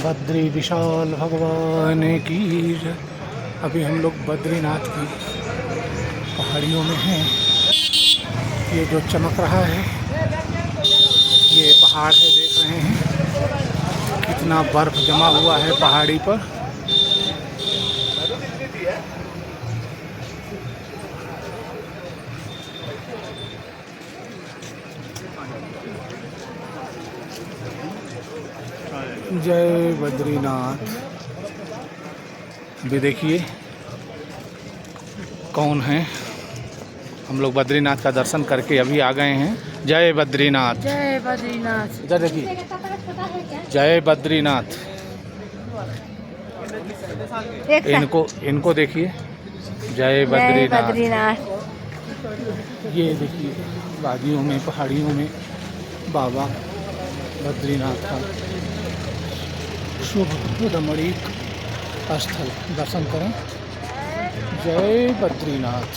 बद्री विशाल भगवान की जय। अभी हम लोग बद्रीनाथ की पहाड़ियों में हैं। ये जो चमक रहा है ये पहाड़ है, देख रहे हैं कितना बर्फ जमा हुआ है पहाड़ी पर। जय बद्रीनाथ। भी देखिए कौन है। हम लोग बद्रीनाथ का दर्शन करके अभी आ गए हैं। जय बद्रीनाथ। जय बद्रीनाथ। इधर देखिए, जय बद्रीनाथ। इनको देखिए, जय बद्रीनाथ। ये देखिए वादियों में पहाड़ियों में बाबा बद्रीनाथ का शुभ रमणीक स्थल दर्शन करें। जय बद्रीनाथ।